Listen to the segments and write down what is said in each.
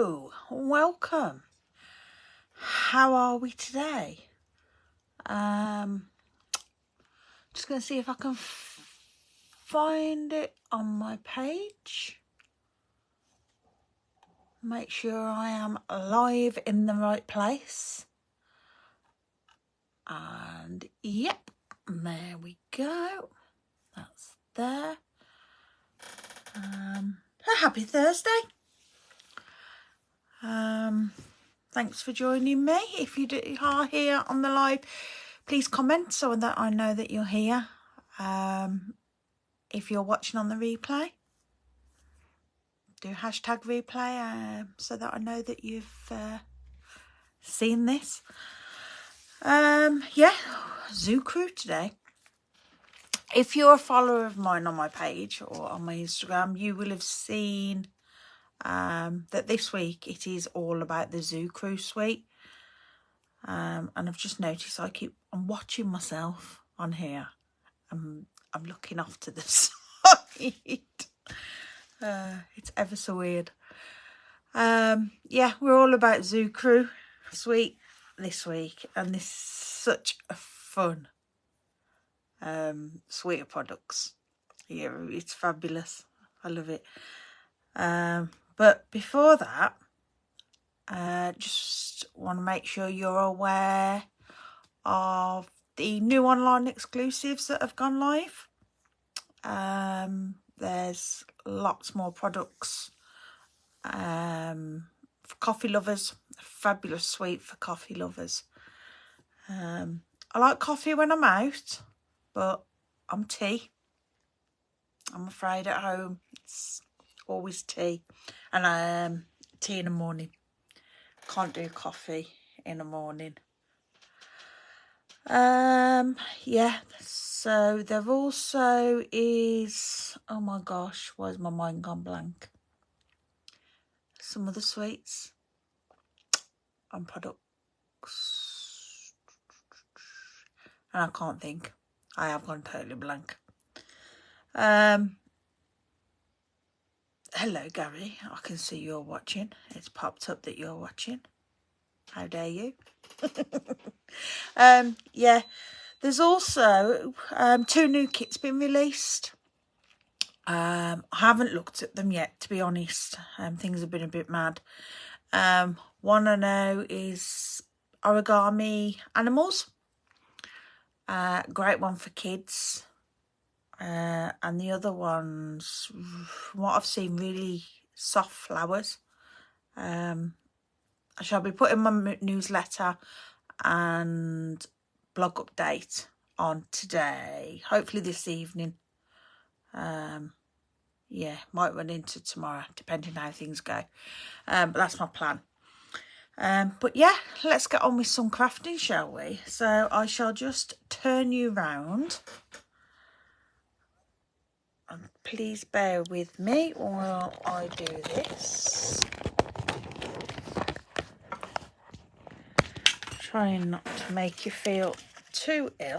Hello, welcome. How are we today? Just going to see if I can find it on my page. Make sure I am live in the right place. And yep, there we go. That's there. Happy Thursday. Thanks for joining me. If you are here on the live, please comment so that I know that you're here. If you're watching on the replay, do hashtag replay so that I know that you've seen this. Yeah, Zoo Crew today. If you're a follower of mine on my page or on my Instagram, you will have seen that this week it is all about the Zoo Crew suite. And I've just noticed I'm watching myself on here. I'm looking off to the side. It's ever so weird. Yeah, we're all about Zoo Crew suite this week, and this is such a fun suite of products. Yeah, it's fabulous. I love it. But before that, just want to make sure you're aware of the new online exclusives that have gone live. There's lots more products for coffee lovers. A fabulous suite for coffee lovers. I like coffee when I'm out, but I'm tea. I'm afraid at home it's always tea, and tea in the morning. Can't do coffee in the morning. Yeah, so there also is, oh my gosh, why has my mind gone blank? Some other sweets and products, and I can't think. I have gone totally blank. Hello Gary, I can see you're watching. It's popped up that you're watching. How dare you? Yeah, there's also 2 new kits been released. I haven't looked at them yet, to be honest. Things have been a bit mad. One I know is origami animals. Great one for kids. And the other ones, from what I've seen, really soft flowers. I shall be putting my newsletter and blog update on today, hopefully this evening. Yeah, might run into tomorrow depending how things go, but that's my plan. But yeah, let's get on with some crafting, shall we? So I shall just turn you round, and please bear with me while I do this. Trying not to make you feel too ill.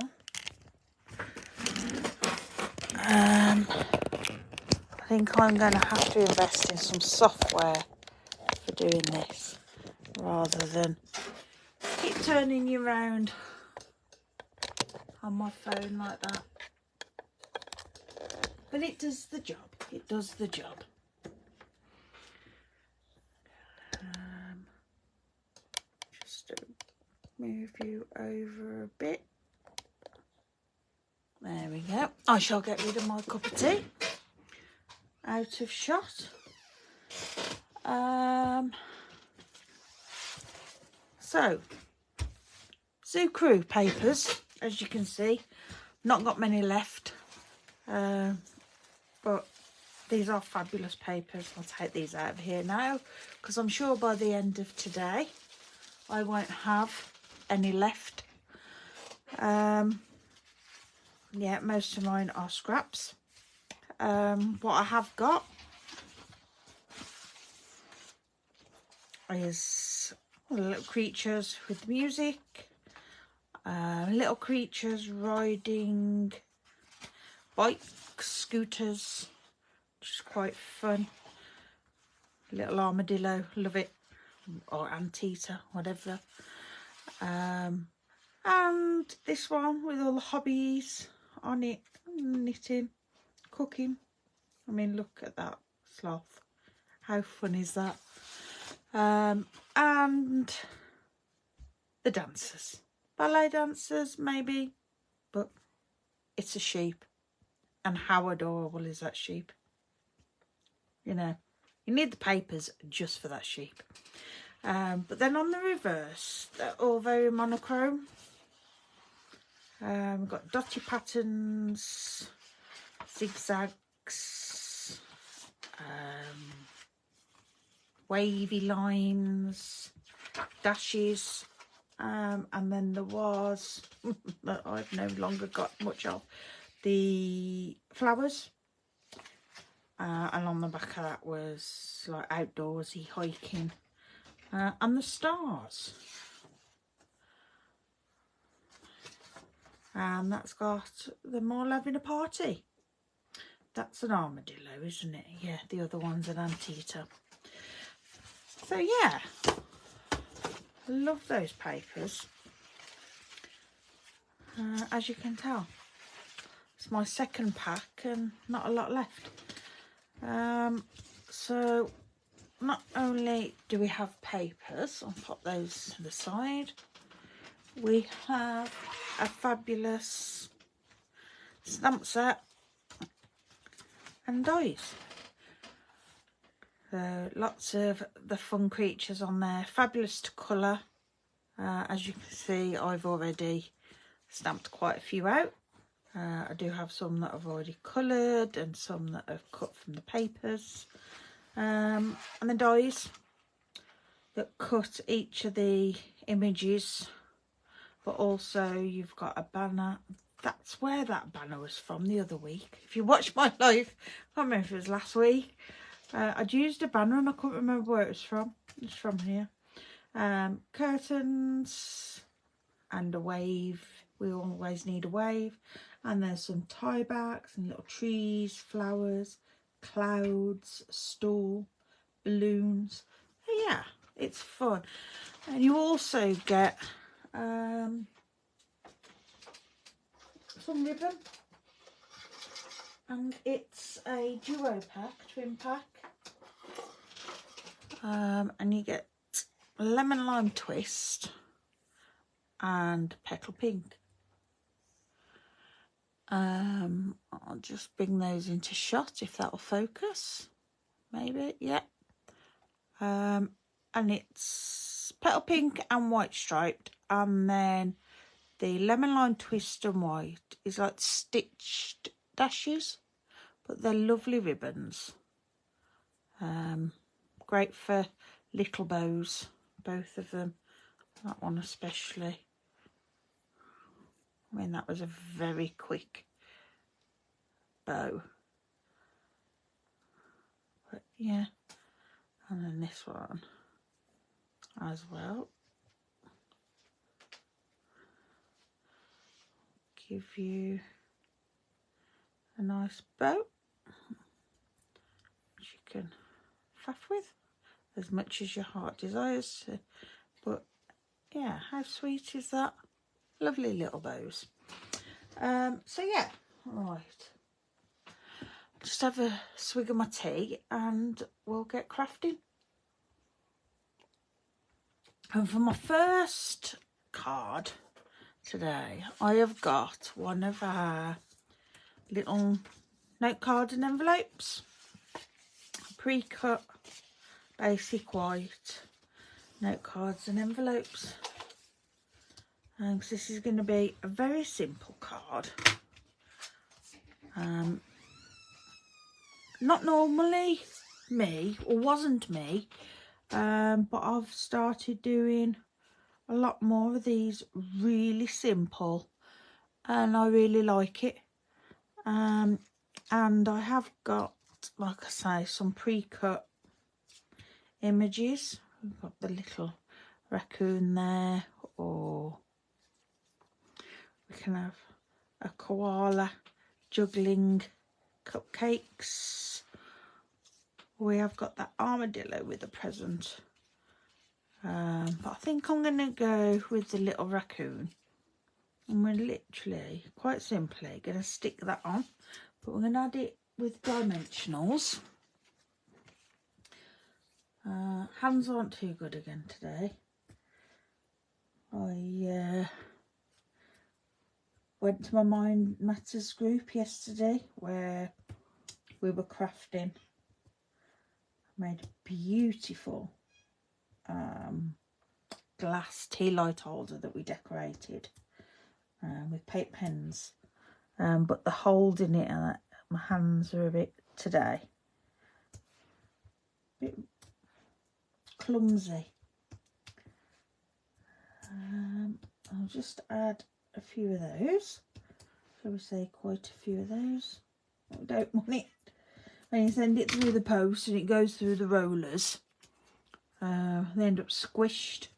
I think I'm going to have to invest in some software for doing this rather than keep turning you around on my phone like that. But it does the job. It does the job. Just to move you over a bit. There we go. I shall get rid of my cup of tea. Out of shot. So, Zoo Crew papers, as you can see, not got many left, but these are fabulous papers. I'll take these out of here now, because I'm sure by the end of today I won't have any left. Yeah, most of mine are scraps. What I have got is little creatures with music, little creatures riding bikes, scooters, which is quite fun. little armadillo, love it, or anteater, whatever. And this one with all the hobbies on it, knitting, cooking. I mean, look at that sloth. How fun is that? And the dancers, ballet dancers maybe, but it's a sheep, and how adorable is that sheep? You know, you need the papers just for that sheep. But then on the reverse, they're all very monochrome. We've got dotty patterns, zigzags, wavy lines, dashes, and then there was that I've no longer got much of, the flowers, and on the back of that was like outdoorsy hiking, and the stars. And that's got them all having a party. That's an armadillo, isn't it? Yeah, the other one's an anteater. So yeah, I love those papers. As you can tell, it's my second pack and not a lot left. So not only do we have papers, I'll pop those to the side, we have a fabulous stamp set and dies. So lots of the fun creatures on there, fabulous to colour. As you can see, I've already stamped quite a few out. I do have some that I've already coloured and some that I've cut from the papers. And the dies that cut each of the images, but also you've got a banner. That's where that banner was from the other week. If you watched my live, I can't remember if it was last week, I'd used a banner and I couldn't remember where it was from. It's from here. Curtains and a wave. We always need a wave. And there's some tie backs and little trees, flowers, clouds, stool, balloons. Yeah, it's fun. And you also get some ribbon, and it's a duo pack, twin pack, and you get lemon lime twist and petal pink. I'll just bring those into shot if that'll focus, maybe. Yeah. And it's petal pink and white striped, and then the lemon lime twist and white is like stitched dashes, but they're lovely ribbons. Great for little bows, both of them. That one especially. I mean, that was a very quick bow. But yeah, and then this one as well. Give you a nice bow, which you can faff with as much as your heart desires. But yeah, how sweet is that? Lovely little bows. So yeah, right. Just have a swig of my tea and we'll get crafting. And for my first card today, I have got one of our little note card and envelopes, pre-cut basic white note cards and envelopes. And this is going to be a very simple card. Not normally me, or wasn't me, but I've started doing a lot more of these really simple, and I really like it. And I have got, like I say, some pre-cut images. We've got the little raccoon there, or we can have a koala juggling cupcakes, we have got that armadillo with a present. But I think I'm going to go with the little raccoon. And we're literally, quite simply, going to stick that on. But we're going to add it with dimensionals. Hands aren't too good again today. I went to my Mind Matters group yesterday where we were crafting. Made a beautiful glass tea light holder that we decorated with paper pens. But the holding it and my hands are a bit today. A bit clumsy. I'll just add a few of those. Shall we say quite a few of those? I don't want it when you send it through the post and it goes through the rollers. They end up squished.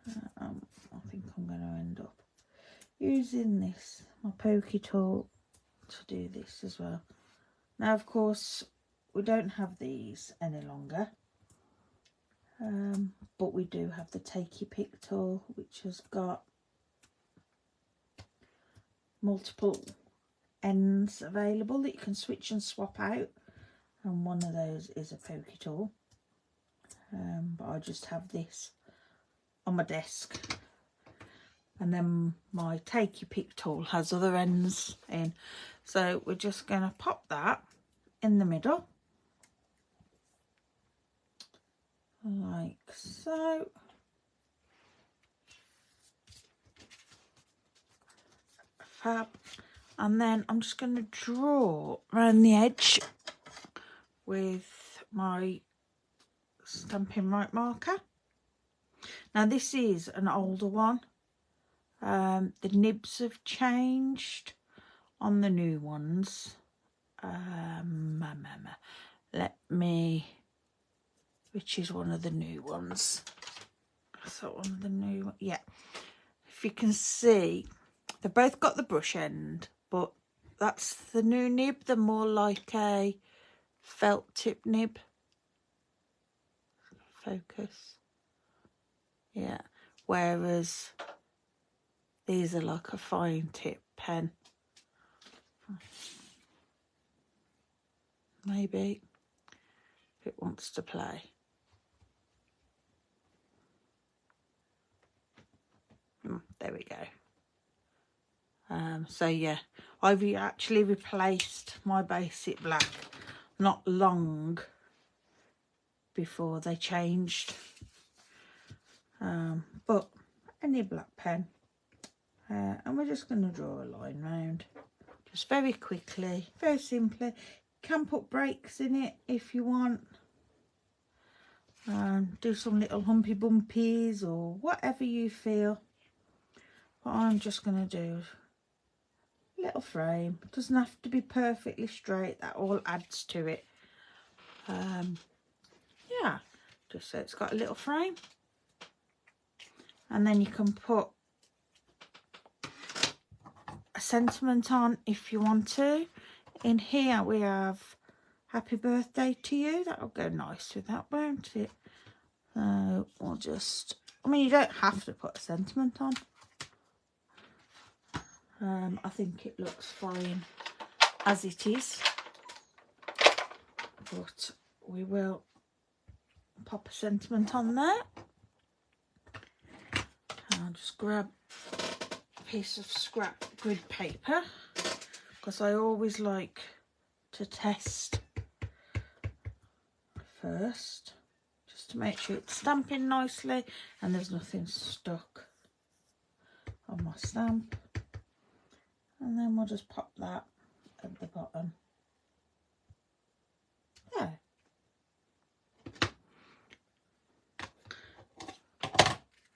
I think I'm going to end up using this, my pokey tool, to do this as well. Now, of course, we don't have these any longer. But we do have the Takey Pick tool, which has got multiple ends available that you can switch and swap out, and one of those is a pokey tool. But I just have this on my desk, and then my Takey Pick tool has other ends in, so we're just going to pop that in the middle like so. Fab. And then I'm just going to draw around the edge with my Stampin' Right marker. Now this is an older one. The nibs have changed on the new ones. Let me, which is one of the new ones? So one of the new, yeah. If you can see, they've both got the brush end, but that's the new nib. They're more like a felt tip nib. Focus. Yeah. Whereas these are like a fine tip pen. Maybe if it wants to play. There we go. So yeah, I've actually replaced my basic black not long before they changed. But any black pen, and we're just going to draw a line round, just very quickly, very simply. You can put breaks in it if you want. Do some little humpy bumpies or whatever you feel. But I'm just going to do a little frame. It doesn't have to be perfectly straight. That all adds to it. Yeah, just so it's got a little frame. And then you can put a sentiment on if you want to. In here we have happy birthday to you. That'll go nice with that, won't it? So we'll just, I mean, you don't have to put a sentiment on. I think it looks fine as it is, but we will pop a sentiment on there. I'll just grab a piece of scrap grid paper, because I always like to test first, just to make sure it's stamping nicely and there's nothing stuck on my stamp. And then we'll just pop that at the bottom. There.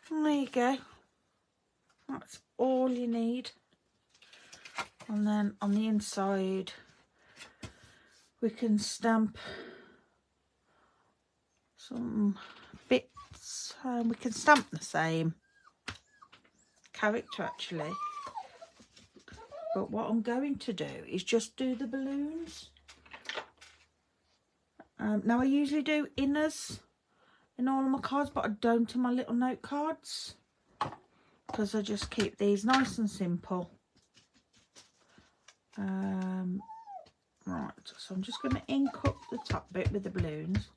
And there you go. That's all you need. And then on the inside we can stamp some bits. We can stamp the same character actually. But what I'm going to do is just do the balloons. Now I usually do inners in all of my cards, but I don't in my little note cards because I just keep these nice and simple. Right, so I'm just going to ink up the top bit with the balloons,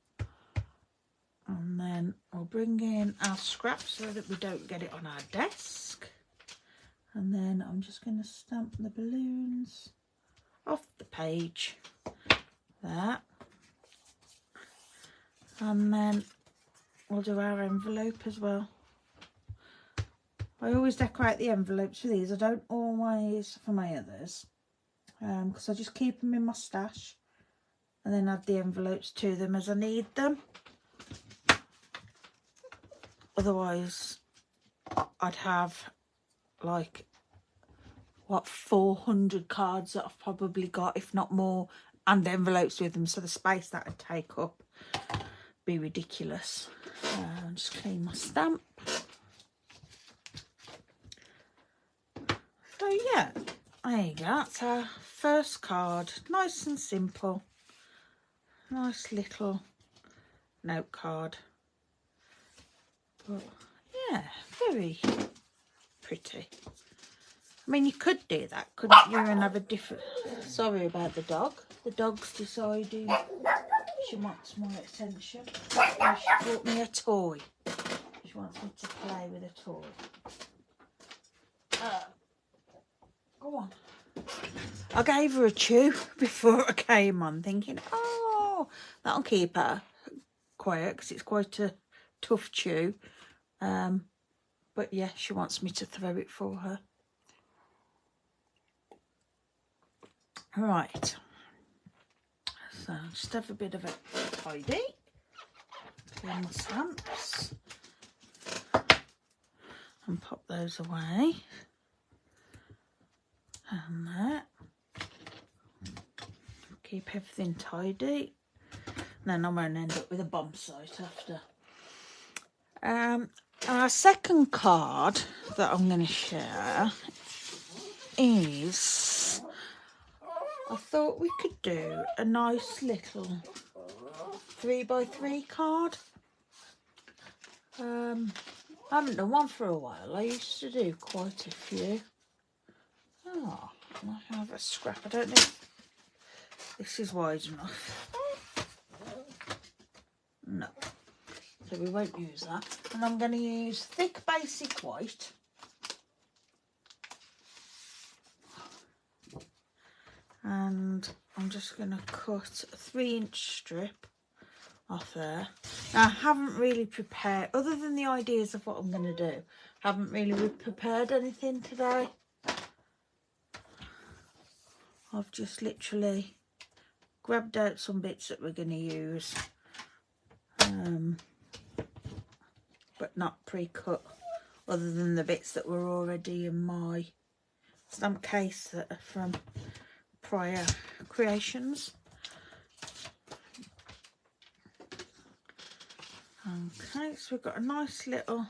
and then I'll bring in our scrap so that we don't get it on our desk. And then I'm just going to stamp the balloons off the page there, and then we'll do our envelope as well. I always decorate the envelopes for these. I don't always for my others, because I just keep them in my stash and then add the envelopes to them as I need them. Otherwise I'd have like, what, 400 cards that I've probably got, if not more, and envelopes with them, so the space that would take up be ridiculous. Just clean my stamp. So yeah, there you go, that's our first card. Nice and simple. Nice little note card. But yeah, very pretty. I mean, you could do that, couldn't you, and have a different... Sorry about the dog. The dog's deciding she wants my attention. She brought me a toy. She wants me to play with a toy. Go on. I gave her a chew before I came on, thinking, oh, that'll keep her quiet, because it's quite a tough chew. But yeah, she wants me to throw it for her. Right, so just have a bit of a tidy. Clean my stamps and pop those away. And that. Keep everything tidy. Then I won't end up with a bomb site after. Our second card that I'm going to share is, I thought we could do a nice little 3x3 card. I haven't done one for a while. I used to do quite a few. Oh, I have a scrap. I don't know if this is wide enough. No. So we won't use that. And I'm going to use thick basic white. And I'm just going to cut a 3-inch strip off there. Now, I haven't really prepared, other than the ideas of what I'm going to do, haven't really prepared anything today. I've just literally grabbed out some bits that we're going to use, but not pre-cut, other than the bits that were already in my stamp case that are from prior creations. Okay, so we've got a nice little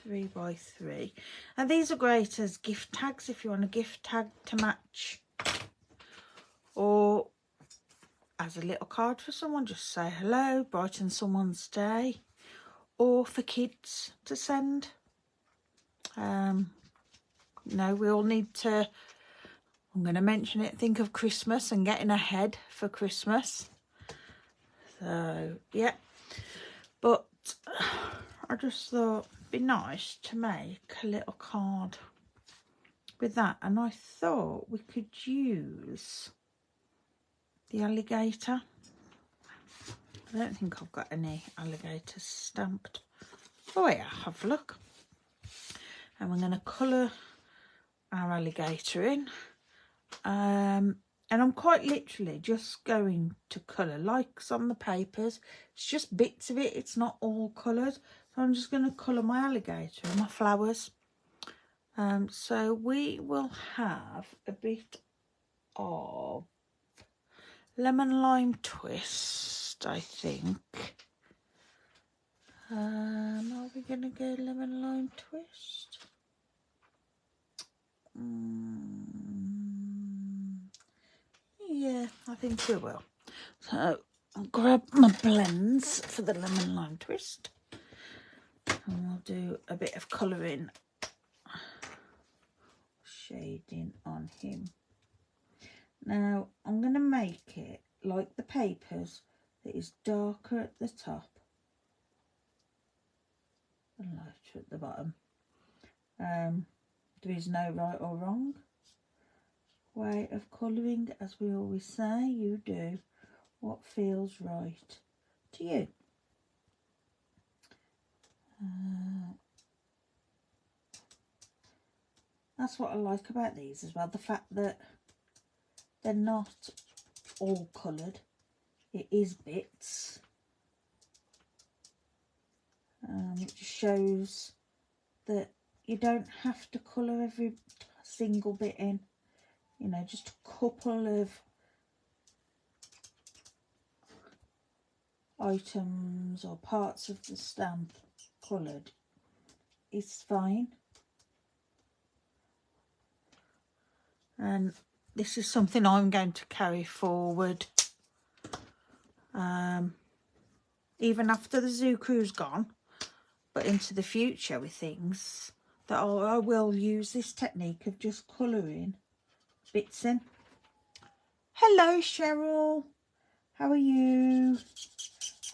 3x3, and these are great as gift tags if you want a gift tag to match, or as a little card for someone, just say hello, brighten someone's day, or for kids to send. No, we all need to, I'm going to mention it, think of Christmas and getting ahead for Christmas. So yeah, but I just thought it'd be nice to make a little card with that, and I thought we could use the alligator. I don't think I've got any alligators stamped. Oh yeah, have a look. And we're going to colour our alligator in. And I'm quite literally just going to colour like on the papers. It's just bits of it, it's not all coloured. So I'm just going to colour my alligator and my flowers. So we will have a bit of lemon lime twist, I think. Are we going to go lemon lime twist? Yeah, I think we will. So I'll grab my blends for the lemon lime twist, and we'll do a bit of colouring, shading on him. Now I'm going to make it like the papers, that is darker at the top and lighter at the bottom. There is no right or wrong way of colouring, as we always say. You do what feels right to you. That's what I like about these as well, the fact that they're not all coloured. It is bits. It just shows that you don't have to colour every single bit in. You know, just a couple of items or parts of the stamp coloured is fine. And this is something I'm going to carry forward even after the zoo crew's gone, but into the future with things, that I will use this technique of just colouring bits in. Hello Cheryl, how are you?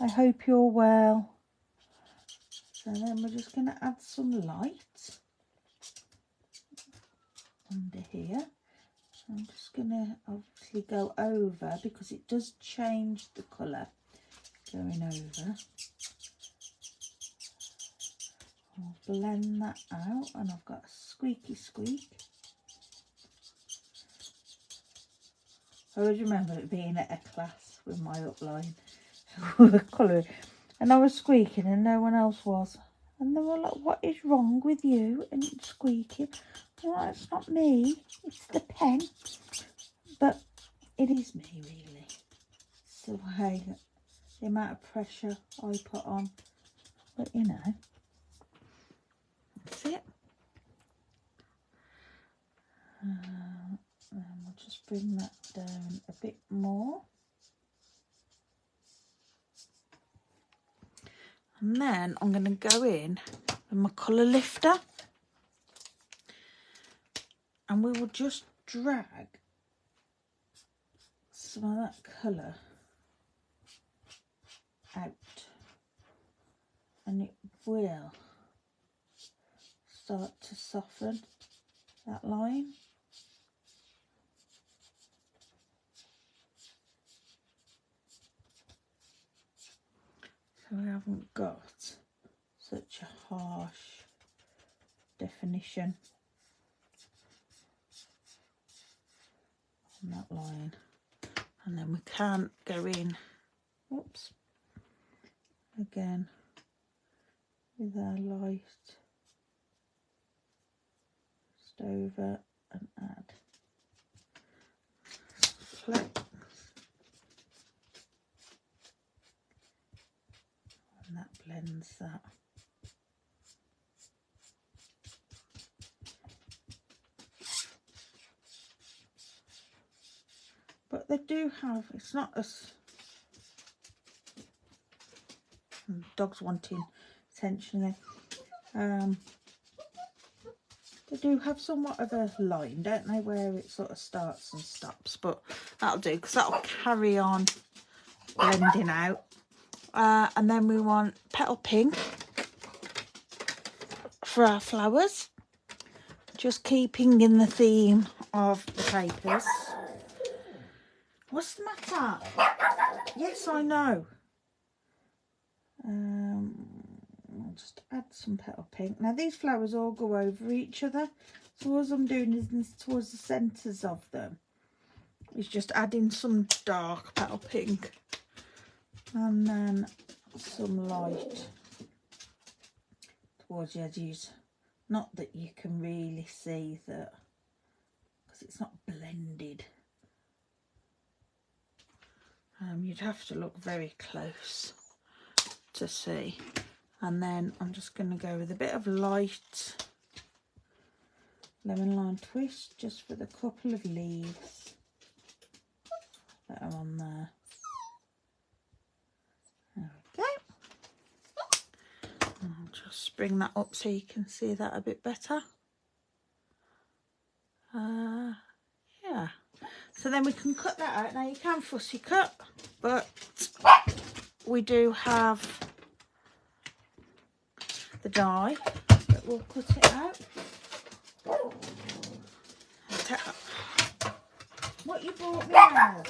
I hope you're well. So then we're just going to add some light under here. I'm just going to obviously go over, because it does change the colour going over. I'll blend that out, and I've got a squeaky squeak. I always remember it being at a class with my upline colouring, and I was squeaking and no one else was, and they were like, what is wrong with you and squeaking? I'm like, it's not me, it's the pen. But it is me, really. So hey, the amount of pressure I put on, but you know, that's it. And we'll just bring that down a bit more. And then I'm going to go in with my colour lifter, and we will just drag some of that colour out, and it will start to soften that line. So we haven't got such a harsh definition on that line. And then we can't go in, oops, again with our light, just over and add flex, and that blends that. But they do have, it's not as, dog's wanting attention there. They do have somewhat of a line, don't they, where it sort of starts and stops, but that'll do, because that'll carry on blending out. And then we want petal pink for our flowers, just keeping in the theme of the papers. What's the matter? Yes, I know. I'll just add some petal pink. Now these flowers all go over each other, so all I'm doing is towards the centres of them is just adding some dark petal pink and then some light towards the edges. Not that you can really see that, because it's not blended. You'd have to look very close to see. And then I'm just going to go with a bit of light lemon lime twist, just for the couple of leaves that are on there. just bring that up so you can see that a bit better. Yeah, so then we can cut that out. Now you can fussy cut, but we do have the die that will cut it out. What you brought me now?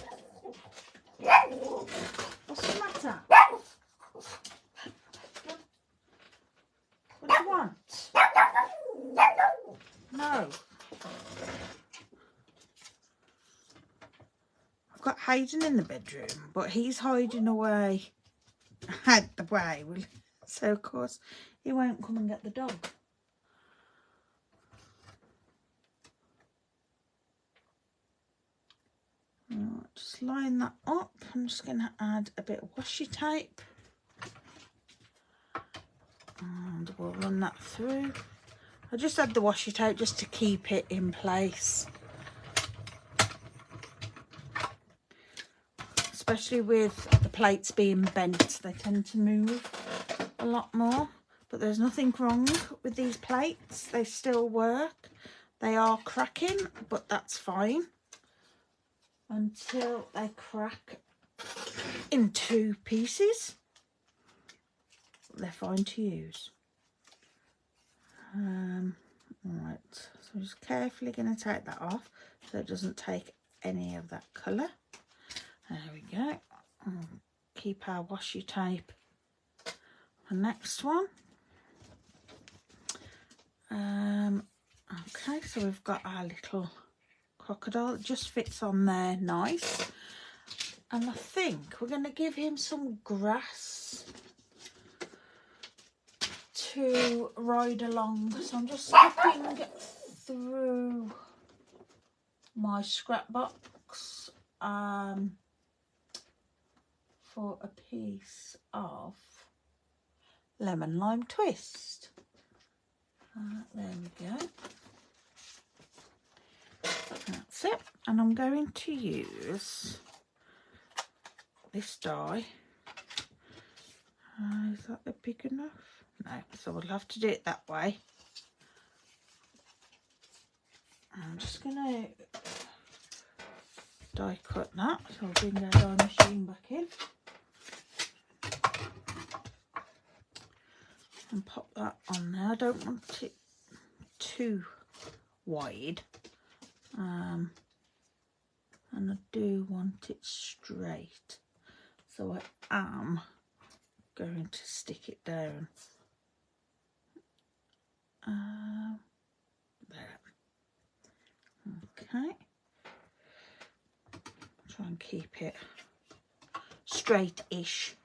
What's the matter? What do you want? No. I've got Hayden in the bedroom, but he's hiding away out the way. So, of course, he won't come and get the dog. Right, just line that up. I'm just going to add a bit of washi tape. And we'll run that through. I just add the washi tape just to keep it in place. Especially with the plates being bent, they tend to move a lot more. But there's nothing wrong with these plates. They still work. They are cracking, but that's fine. Until they crack in 2 pieces. They're fine to use. Right, so I'm just carefully going to take that off so it doesn't take any of that colour. There we go. I'll keep our washi tape. The next one. Okay, so we've got our little crocodile. It just fits on there nice. And I think we're going to give him some grass to ride along. So I'm just skipping through my scrapbox for a piece of lemon lime twist. There we go. That's it. And I'm going to use this die. Is that big enough? No, so we'll have to do it that way. I'm just going to die cut that. So I'll bring our die machine back in. And pop that on there. I don't want it too wide. And I do want it straight. So I am going to stick it down. There. Okay. Try and keep it straight-ish.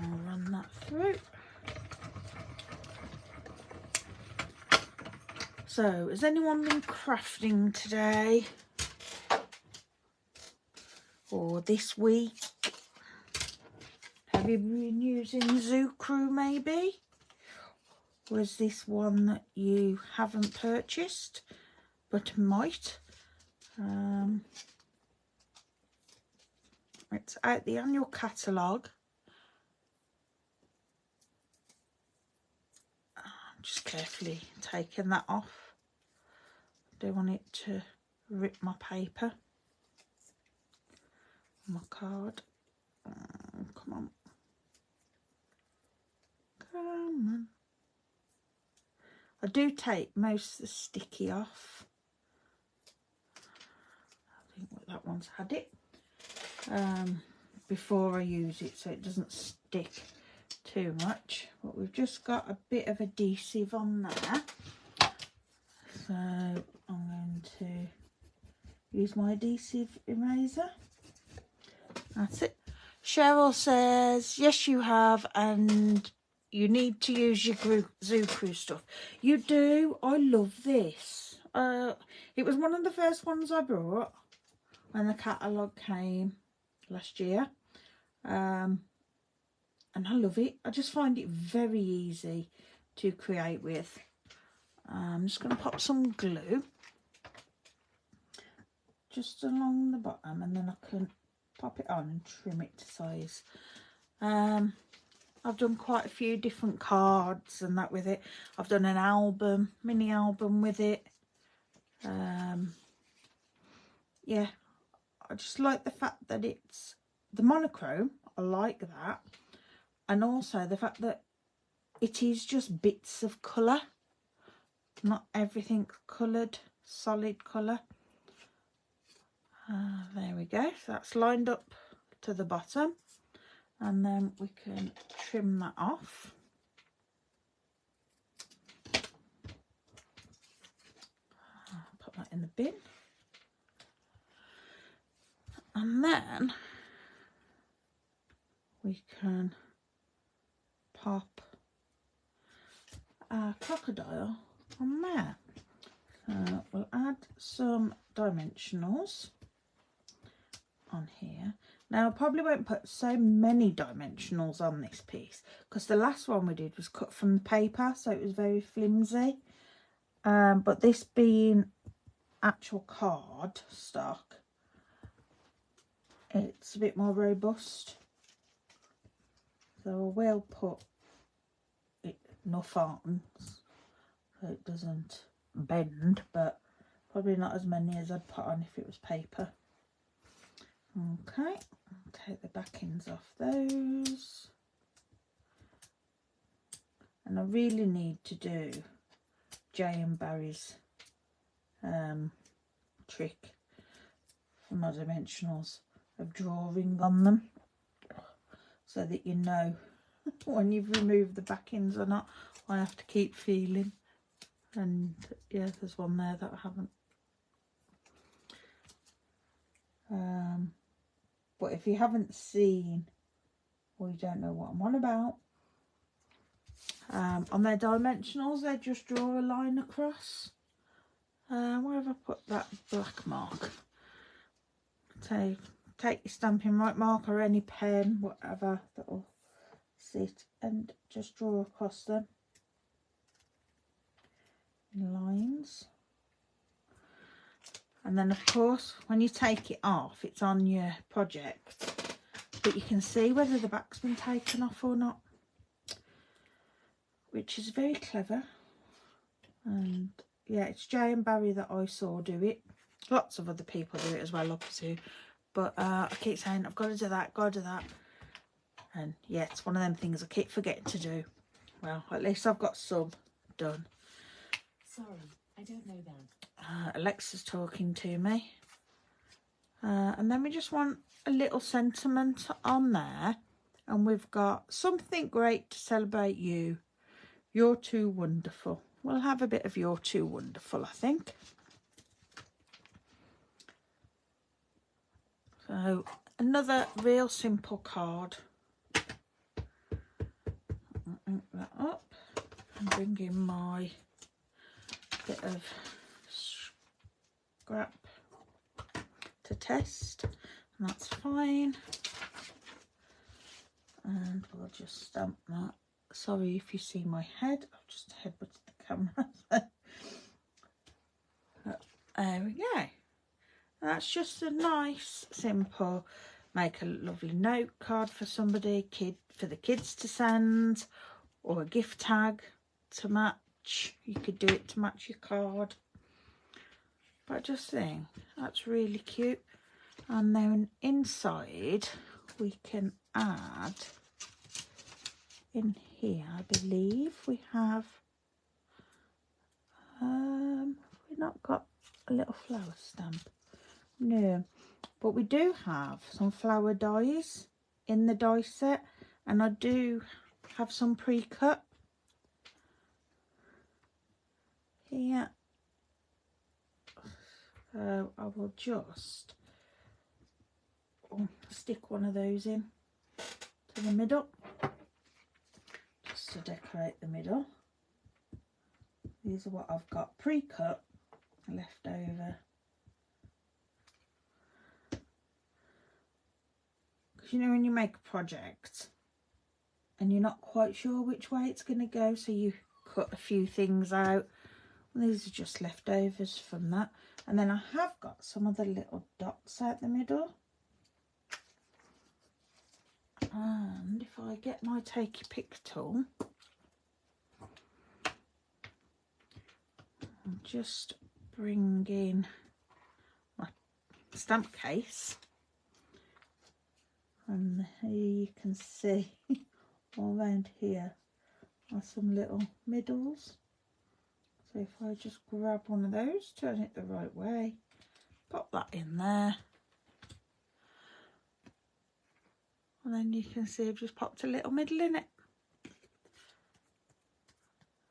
I'll run that through. So, has anyone been crafting today? Or this week? Have you been using Zoo Crew maybe? Was this one that you haven't purchased but might? It's out the annual catalogue. I'm just carefully taking that off. I don't want it to rip my paper. My card. Come on. Come on. I do take most of the sticky off. I think that one's had it. Before I use it so it doesn't stick too much. But we've just got a bit of adhesive on there. So I'm going to use my adhesive eraser. That's it. Cheryl says, yes you have, and you need to use your Zoo Crew stuff. You do. I love this. It was one of the first ones I brought when the catalogue came last year. And I love it. I just find it very easy to create with. I'm just going to pop some glue just along the bottom, and then I can pop it on and trim it to size. I've done quite a few different cards and that with it. I've done an album, mini album with it. Yeah, I just like the fact that it's the monochrome. I like that. And also the fact that it is just bits of colour. Not everything coloured, solid colour. There we go. So that's lined up to the bottom. And then we can trim that off. Put that in the bin. And then we can pop our crocodile on there. We'll add some dimensionals on here. Now, I probably won't put so many dimensionals on this piece because the last one we did was cut from the paper, so it was very flimsy. But this being actual card stock, it's a bit more robust. So I will put enough on so it doesn't bend, but probably not as many as I'd put on if it was paper. Okay, take the backings off those. And I really need to do Jay and Barry's trick for my dimensionals of drawing on them, so that you know when you've removed the backings or not. I have to keep feeling, and yeah, there's one there that I haven't. But if you haven't seen, or you don't know what I'm on about, on their dimensionals, they just draw a line across. Where have I put that black mark? So take your Stampin' Right mark or any pen, whatever, that'll sit, and just draw across them in lines. And then of course when you take it off, it's on your project, but you can see whether the back's been taken off or not, which is very clever. And yeah, it's Jay and Barry that I saw do it. Lots of other people do it as well, obviously, but I keep saying I've got to do that, got to do that, and yeah, it's one of them things I keep forgetting to do. Well, at least I've got some done. Sorry, I don't know that. Alexa's talking to me. And then we just want a little sentiment on there. And we've got something great to celebrate you. You're too wonderful. We'll have a bit of You're Too Wonderful, I think. So another real simple card. I'll ink that up and bring in my bit of scrap to test, and that's fine. And we'll just stamp that. Sorry if you see my head, I've just headbutted the camera. There we go. That's just a nice, simple, make a lovely note card for somebody, for the kids to send, or a gift tag to match. You could do it to match your card. But I just think that's really cute. And then inside we can add, in here I believe we have, we've not got a little flower stamp. No, but we do have some flower dies in the die set, and I do have some pre-cut here. So I will just stick one of those in to the middle, just to decorate the middle. These are what I've got pre-cut left over. You know, when you make a project and you're not quite sure which way it's going to go, so you cut a few things out. And these are just leftovers from that. And then I have got some of the little dots out the middle. And if I get my take your pick tool and just bring in my stamp case, and here you can see all around here are some little middles. So if I just grab one of those, turn it the right way, pop that in there, and then you can see I've just popped a little middle in it.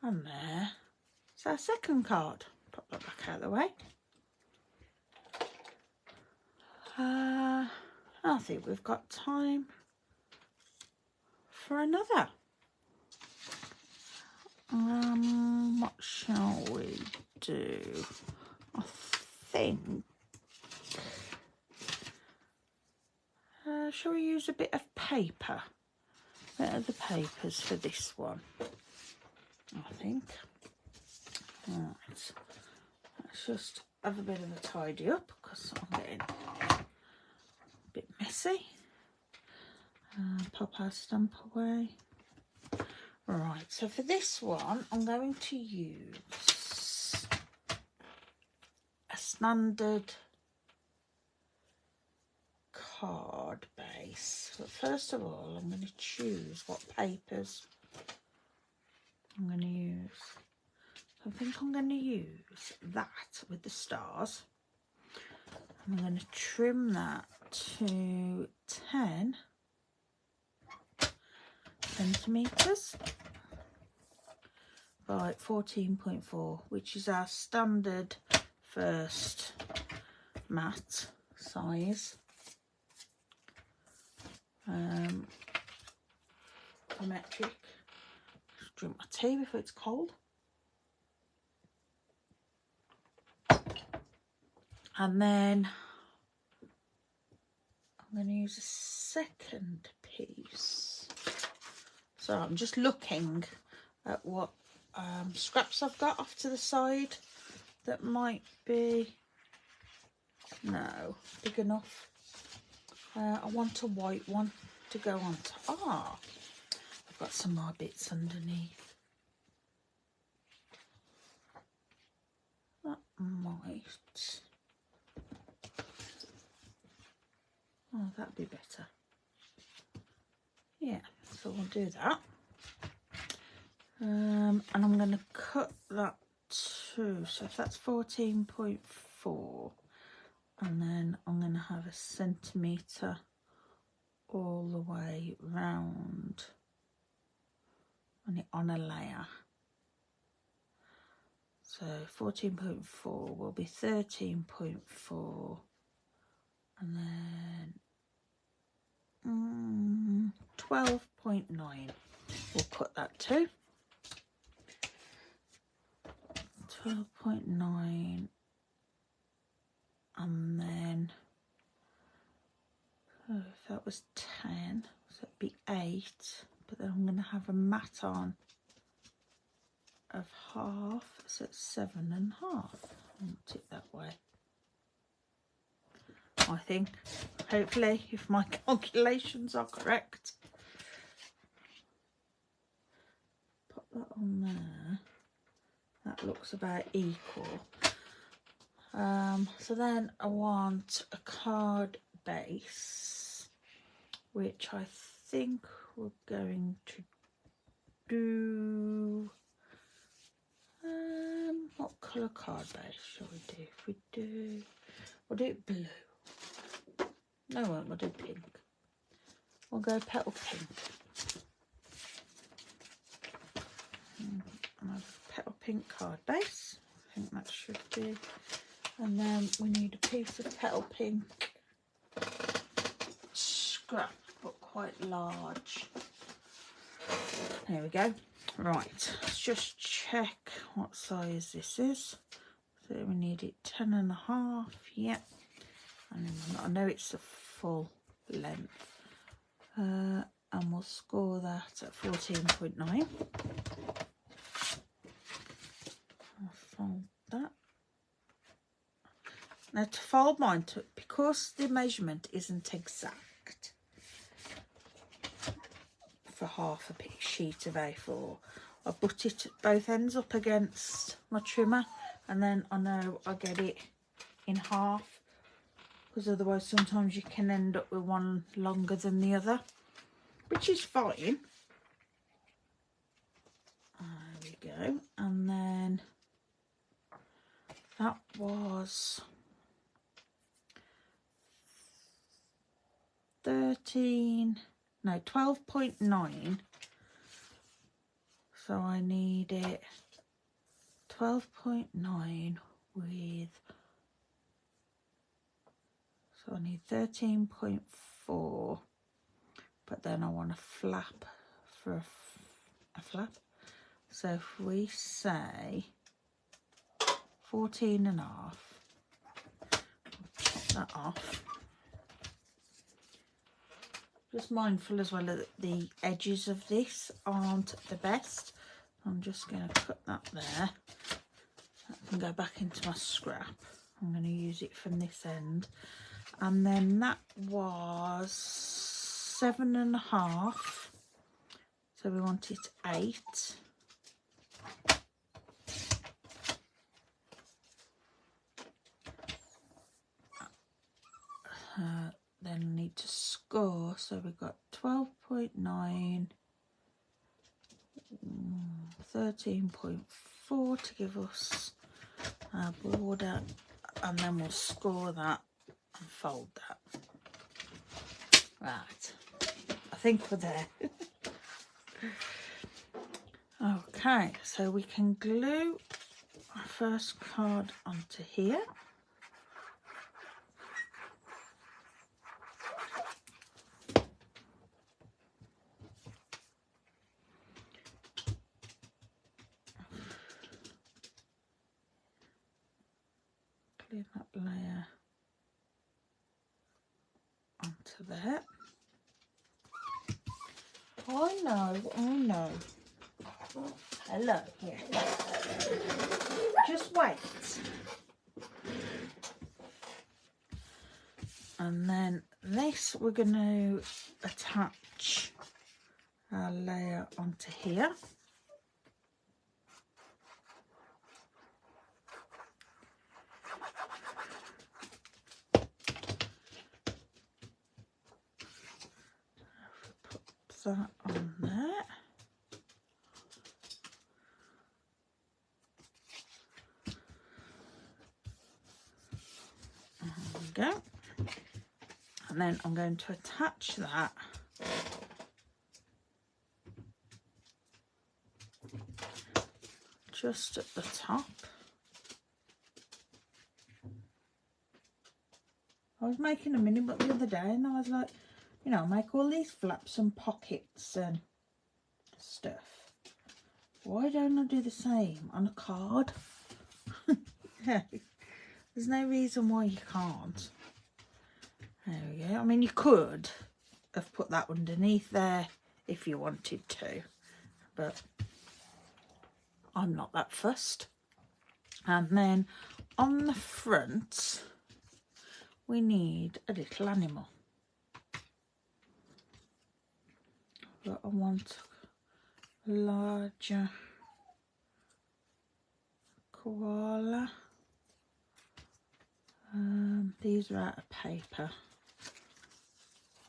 And there's our second card. Pop that back out of the way. I think we've got time for another. What shall we do? I think, shall we use a bit of paper? A bit of the papers for this one, I think. Right, let's just have a bit of a tidy up because I'm getting a bit messy. Pop our stamp away. Right, so for this one, I'm going to use a standard card base. But first of all, I'm going to choose what papers I'm going to use. I think I'm going to use that with the stars. I'm going to trim that to 10 centimetres by 14.4, which is our standard first mat size. Metric. Just drink my tea before it's cold. And then I'm going to use a second piece. So I'm just looking at what scraps I've got off to the side that might be, no, big enough. I want a white one to go on top. I've got some more bits underneath. That might, oh, that'd be better. Yeah, so we'll do that. And I'm going to cut that too. So if that's 14.4, and then I'm going to have a centimetre all the way round on a layer. So 14.4 will be 13.4, and then 12.9. We'll cut that too. 12.9, and then if that was 10, so it'd be 8. But then I'm going to have a mat on of half, so it's 7.5. I'll put it that way. I think, hopefully, if my calculations are correct. Pop that on there. That looks about equal. So then I want a card base, which I think we're going to do. What colour card base shall we do? If we do, we'll do it blue. No, we'll do pink. We'll go petal pink. Petal pink card base. I think that should be. And then we need a piece of petal pink scrap, but quite large. There we go. Right, let's just check what size this is. So we need it 10.5. Yep. And then I know it's a full length. And we'll score that at 14.9. I'll fold that. Now to fold mine, because the measurement isn't exact, for half a sheet of A4. I butt it both ends up against my trimmer, and then I know I get it in half, because otherwise sometimes you can end up with one longer than the other, which is fine. There we go. And then that was 12.9. So I need it 12.9 with, so I need 13.4, but then I want a flap for a flap. So if we say 14.5, chop that off. Just mindful as well that the edges of this aren't the best. I'm just going to cut that there. That can go back into my scrap. I'm going to use it from this end. And then that was 7.5. So we want it 8. Then I need to score. So we've got 12.9. 13.4 to give us our border, and then we'll score that and fold that. Right, I think we're there. Okay, so we can glue our first card onto here. Glue that layer onto there. I know. Hello, yeah. Just wait. And then this we're going to attach our layer onto here. Put that on there. There we go. And then I'm going to attach that just at the top. I was making a mini book the other day and I was like, you know, make all these flaps and pockets and stuff. Why don't I do the same on a card? Yeah, there's no reason why you can't. There we go. I mean, you could have put that underneath there if you wanted to, but I'm not that fussed. And then on the front, we need a little animal. But I want a larger koala. These are out of paper.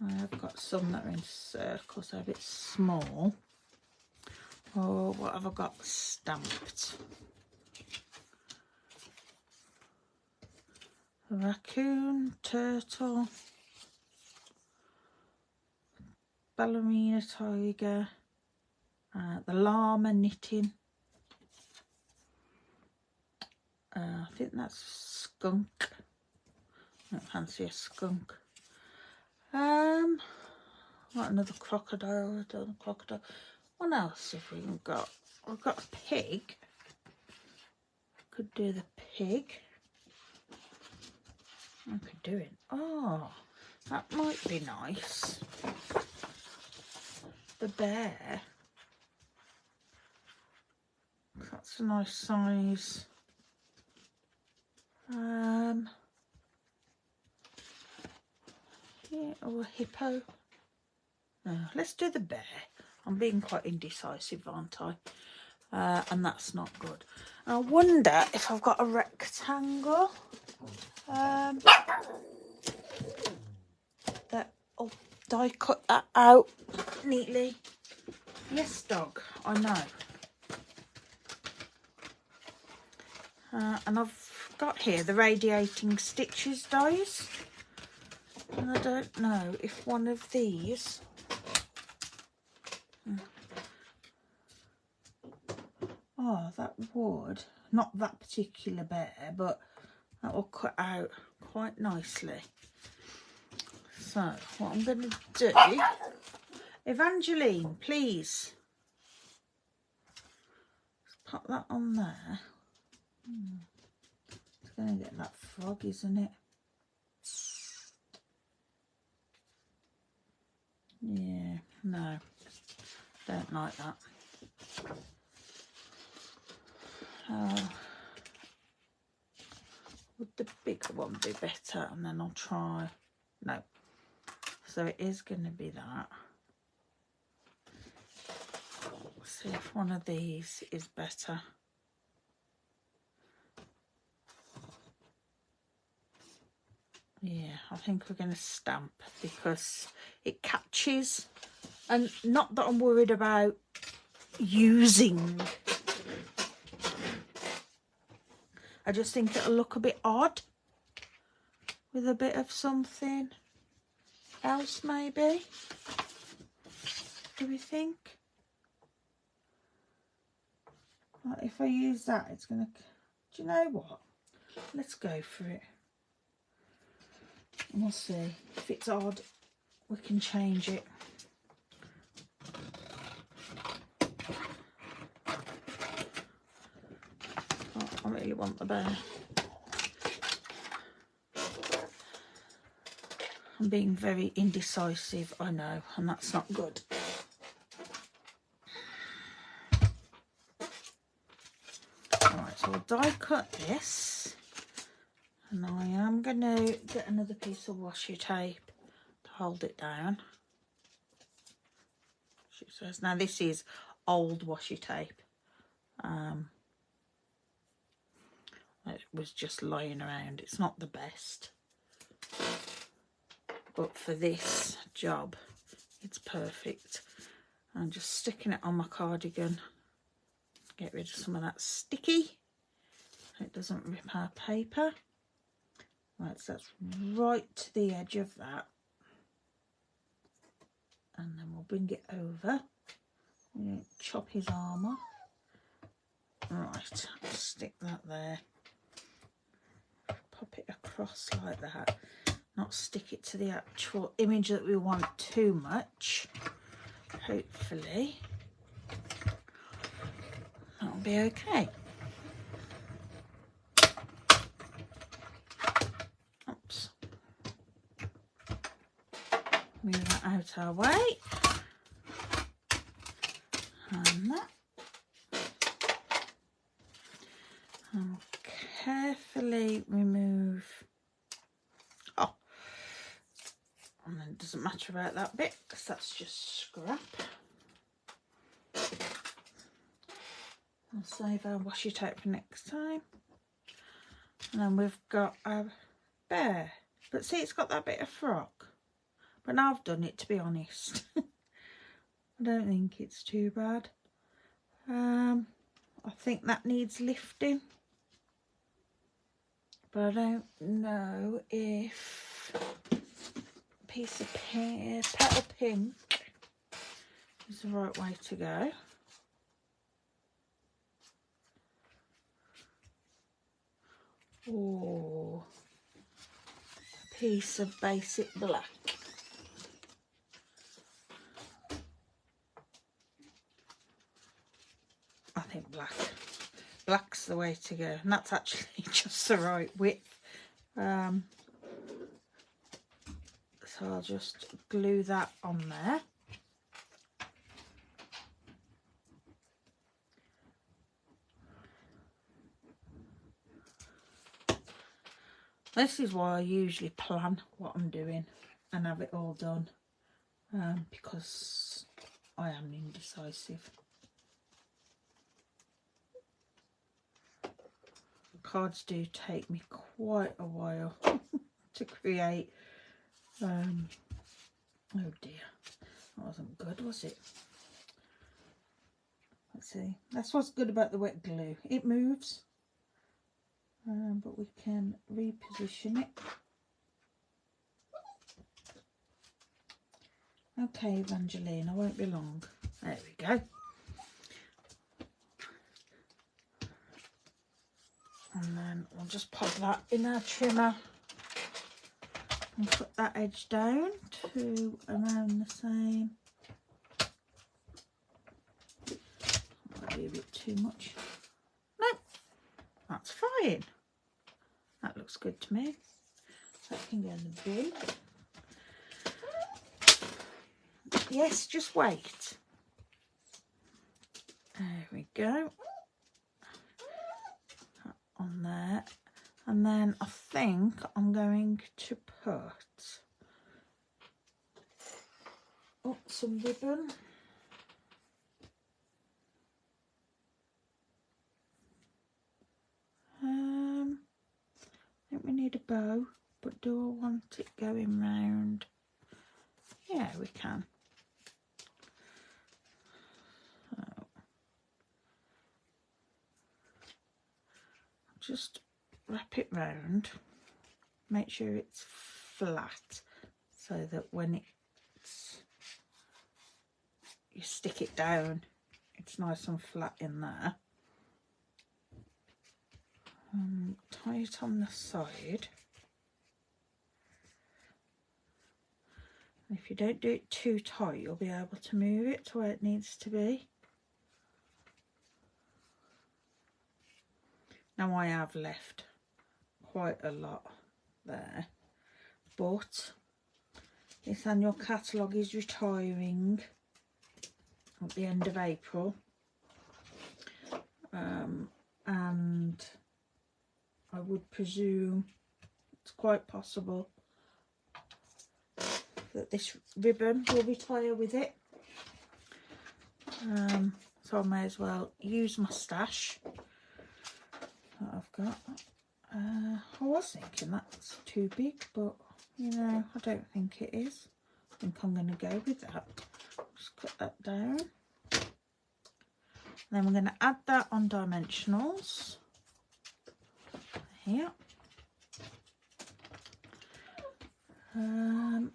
I've got some that are in circles, so a bit small. Oh, what have I got stamped? A raccoon, turtle, ballerina tiger, the llama knitting. I think that's skunk. I don't fancy a skunk. What, another crocodile? Crocodile. What else have we got? We've got a pig. Could do the pig. I could do it. Oh, that might be nice. The bear. That's a nice size. Yeah, or a hippo. No, let's do the bear. I'm being quite indecisive, aren't I? And that's not good. And I wonder if I've got a rectangle that I'll die cut that out neatly. Yes, dog, I know. And I've got here the radiating stitches dies. And I don't know if one of these... Oh, that would, not that particular bear, but that will cut out quite nicely. So what I'm going to do, Evangeline, please pop that on there. It's going to get that frog, isn't it? Yeah, no, don't like that. Would the bigger one be better? And then I'll try, no. So it is going to be that. Let's see if one of these is better. Yeah, I think we're going to stamp because it catches, and not that I'm worried about using. I just think it'll look a bit odd with a bit of something else, maybe. Do we think? Like if I use that, it's going to... Do you know what? Let's go for it. And we'll see. If it's odd, we can change it. Oh, I really want the bear. I'm being very indecisive, I know, and that's not good. Alright, so I'll die cut this. And I am going to get another piece of washi tape to hold it down. She says, now this is old washi tape. It was just lying around. It's not the best. But for this job, it's perfect. I'm just sticking it on my cardigan. Get rid of some of that sticky. So it doesn't rip our paper. Right, so that's right to the edge of that. And then we'll bring it over. Chop his arm off. Right, stick that there. Pop it across like that. Not stick it to the actual image that we want too much. Hopefully that'll be okay. Oops. Move that out our way. And that. And carefully remove. Oh, and then it doesn't matter about that bit because that's just scrap. I'll save our washi tape for next time. And then we've got a bear. But see, it's got that bit of frog. But now I've done it, to be honest. I don't think it's too bad. I think that needs lifting. But I don't know if a piece of petal pink is the right way to go. Or a piece of basic black. I think black. Black's the way to go, and that's actually just the right width. So I'll just glue that on there. This is why I usually plan what I'm doing and have it all done, because I am indecisive. Cards do take me quite a while to create. Oh dear, that wasn't good, was it? Let's see. That's what's good about the wet glue. It moves, but we can reposition it. Okay, Evangeline, I won't be long. There we go. And then we'll just pop that in our trimmer and put that edge down to around the same. Might be a bit too much. No, that's fine. That looks good to me. That can go in the bin. Yes, just wait. There we go. That on there. And then I think I'm going to put some ribbon. I think we need a bow, but do I want it going round? Yeah, we can. So, just wrap it round, make sure it's flat so that when you stick it down, it's nice and flat in there. Tie it on the side. If you don't do it too tight, you'll be able to move it to where it needs to be. Now I have left quite a lot there, but this annual catalogue is retiring at the end of April, and I would presume it's quite possible that this ribbon will retire with it. So I may as well use my stash that I've got. I was thinking that's too big, but you know, I don't think it is. I think I'm going to go with that. Just cut that down. Then we're going to add that on dimensionals here. Right.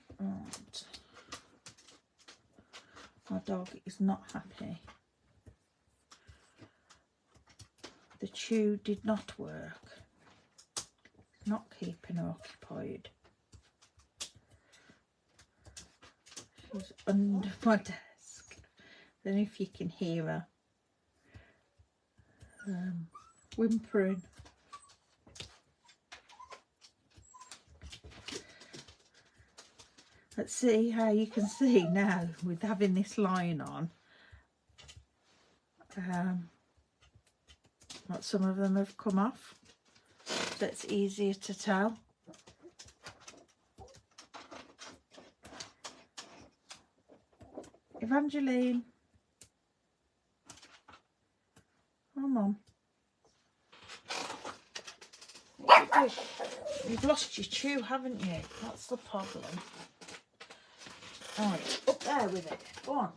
My dog is not happy. The chew did not work. Not keeping her occupied. She's under my desk. I don't know if you can hear her whimpering. Let's see how you can see now with having this line on. That some of them have come off, so it's easier to tell. Evangeline, come on. You've lost your chew, haven't you? That's the problem. Right, up there with it. Go on.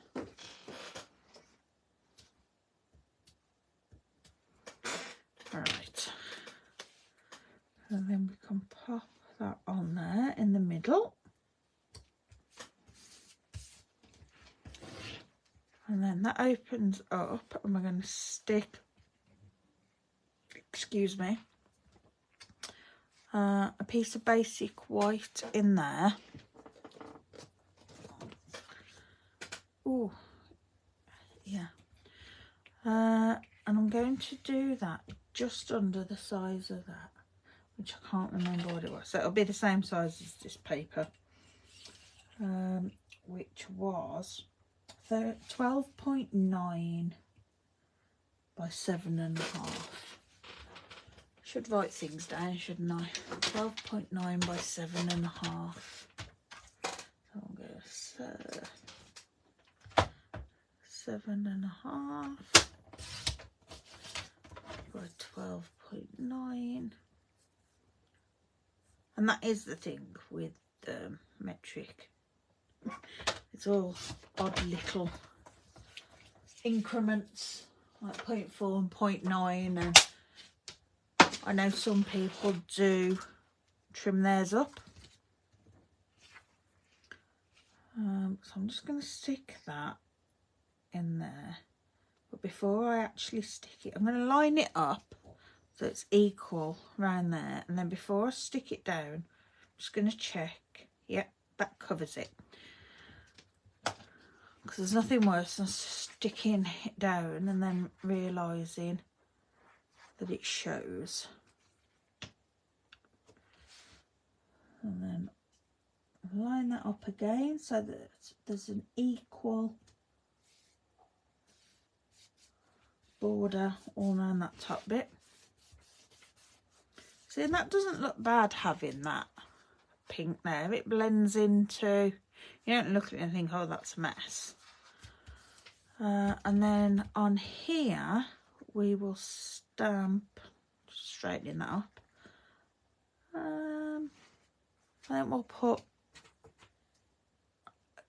Right. And then we can pop that on there in the middle. And then that opens up and we're going to stick, excuse me, a piece of basic white in there. Oh, yeah. And I'm going to do that just under the size of that, which I can't remember what it was. So it'll be the same size as this paper, which was 12.9 by 7.5. Should write things down, shouldn't I? 12.9 by 7.5. So I'm going to 7.5 by 12.9. And that is the thing with the metric. It's all odd little increments, like 0.4 and 0.9, and I know some people do trim theirs up. So I'm just going to stick that in there, but before I actually stick it, I'm going to line it up so it's equal around there, and then before I stick it down, I'm just going to check, yep, that covers it, because there's nothing worse than sticking it down and then realising that it shows. And then line that up again so that there's an equal border all around that top bit. See, and that doesn't look bad having that pink there. It blends into, you don't look at it and think, oh, that's a mess. And then on here we will stamp, straightening that up. Then we'll put,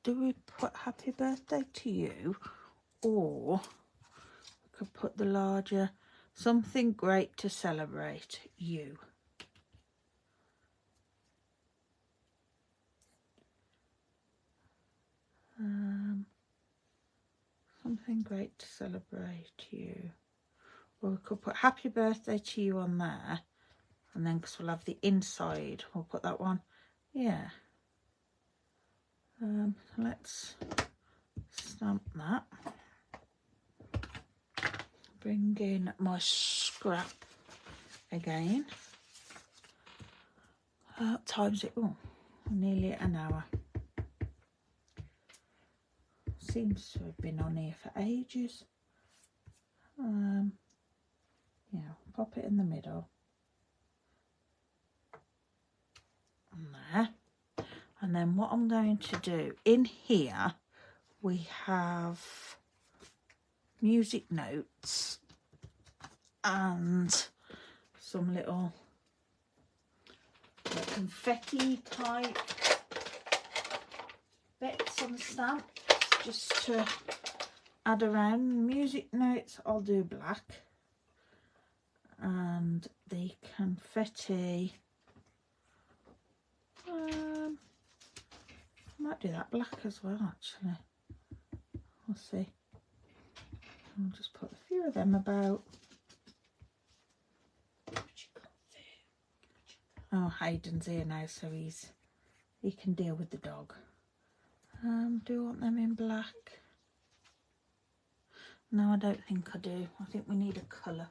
do we put happy birthday to you, or we could put the larger, something great to celebrate you. Something great to celebrate you. Or we could put happy birthday to you on there, and then because we'll have the inside, we'll put that one. Yeah. Let's stamp that. Bring in my scrap again. Times it, oh, nearly an hour. Seems to have been on here for ages. Yeah, pop it in the middle. And there. And then what I'm going to do, in here we have music notes and some little like confetti type bits on the stamp, just to add around. Music notes I'll do black, and the confetti I might do that black as well, actually. We'll see. I'll just put a few of them about. Oh, Hayden's here now, so he can deal with the dog. Do you want them in black? No, I don't think I do. I think we need a colour.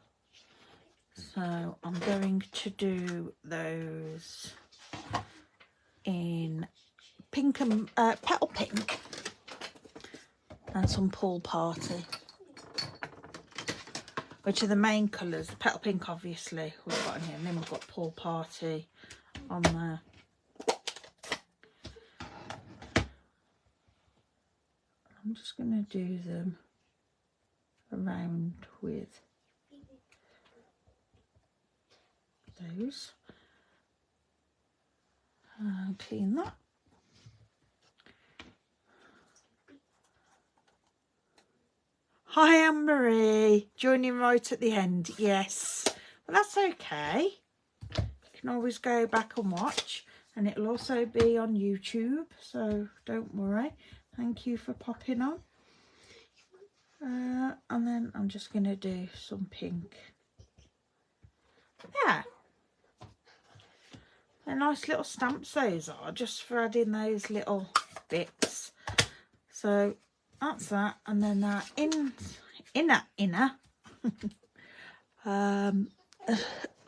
So I'm going to do those in pink and petal pink and some Pool Party, which are the main colours. The petal pink obviously we've got in here, and then we've got Pool Party on there. I'm just going to do them around with those. Clean that. Hi, Anne-Marie. Joining right at the end. Yes. Well, that's okay. You can always go back and watch, and it'll also be on YouTube, so don't worry. Thank you for popping on. And then I'm just going to do some pink. Yeah. They're nice little stamps, those are, just for adding those little bits. So that's that, and then that inner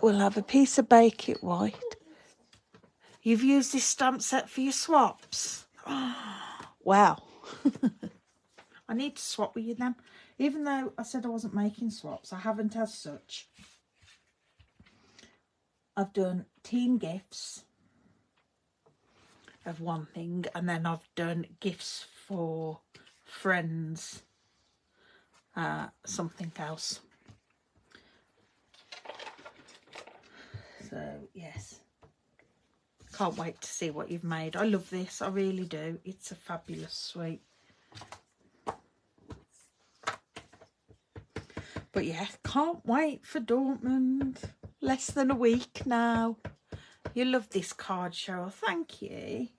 we'll have a piece of Bake It White. You've used this stamp set for your swaps? Wow. I need to swap with you then. Even though I said I wasn't making swaps, I haven't as such. I've done team gifts of one thing, and then I've done gifts for friends something else. So yes, can't wait to see what you've made. I love this, I really do. It's a fabulous sweet. But yeah, can't wait for Dortmund. Less than a week now. You love this card, Cheryl. Thank you.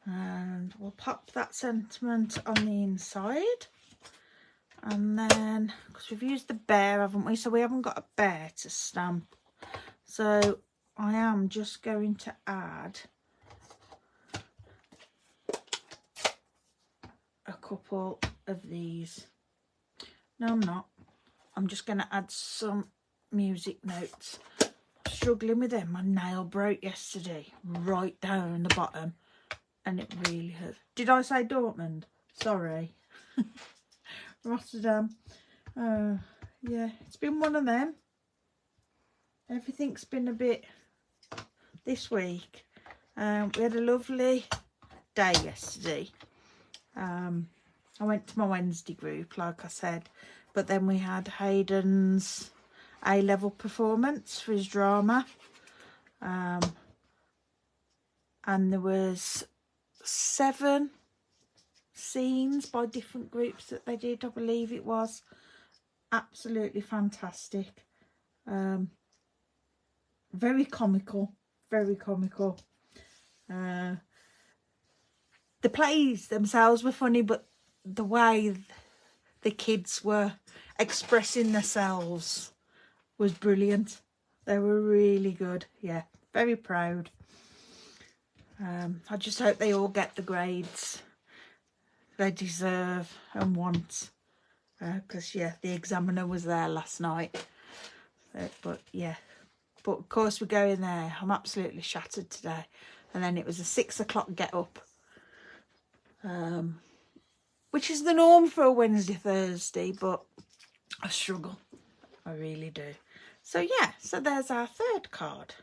And we'll pop that sentiment on the inside. And then, because we've used the bear, haven't we? So we haven't got a bear to stamp. So I am just going to add a couple of these. No, I'm not. I'm just going to add some music notes. Struggling with them. My nail broke yesterday, right down the bottom, and it really hurt. Did I say Dortmund? Sorry. Rotterdam. Yeah, it's been one of them. Everything's been a bit this week. We had a lovely day yesterday. I went to my Wednesday group, like I said, but then we had Hayden's A-level performance for his drama, and there was 7 scenes by different groups that they did, I believe it was. Absolutely fantastic. Very comical, very comical. The plays themselves were funny, but the way the kids were expressing themselves was brilliant. They were really good. Yeah, very proud. I just hope they all get the grades they deserve and want, because yeah, the examiner was there last night. But yeah, but of course we're going there. I'm absolutely shattered today. And then it was a 6 o'clock get up, which is the norm for a Wednesday, Thursday, but I struggle. I really do. So yeah, so there's our third card.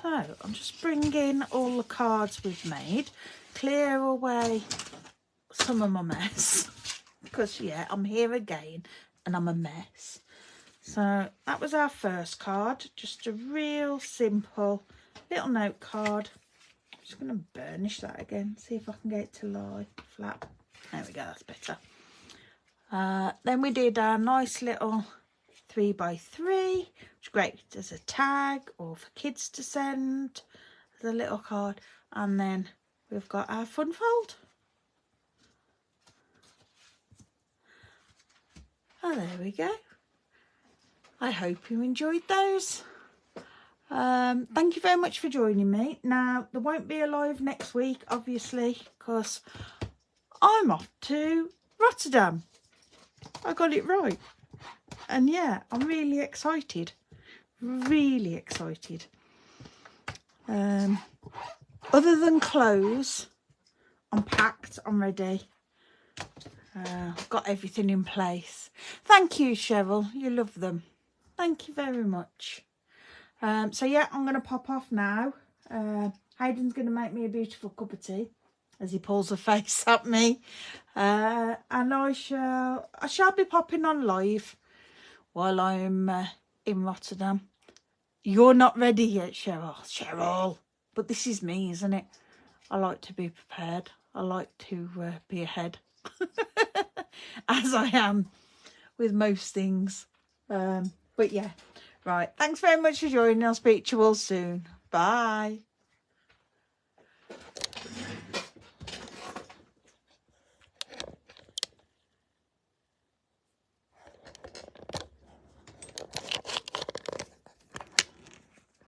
So I'm just bringing all the cards we've made, clear away some of my mess, because yeah, I'm here again and I'm a mess. So that was our first card, just a real simple little note card. I'm just going to burnish that again, see if I can get it to lie flat. There we go, that's better. Then we did our nice little 3x3, which is great as a tag or for kids to send as a little card. And then we've got our fun fold. Oh, there we go. I hope you enjoyed those. Thank you very much for joining me. Now, there won't be a live next week, obviously, because I'm off to Rotterdam. I got it right. And yeah, I'm really excited. Really excited. Other than clothes, I'm packed, I'm ready. I've got everything in place. Thank you, Cheryl. You love them. Thank you very much. So yeah, I'm going to pop off now. Hayden's going to make me a beautiful cup of tea as he pulls a face at me. And I shall be popping on live while I'm in Rotterdam. You're not ready yet, Cheryl. But this is me, isn't it? I like to be prepared. I like to be ahead. As I am with most things. But yeah. Right. Thanks very much for joining. I'll speak to you all soon. Bye.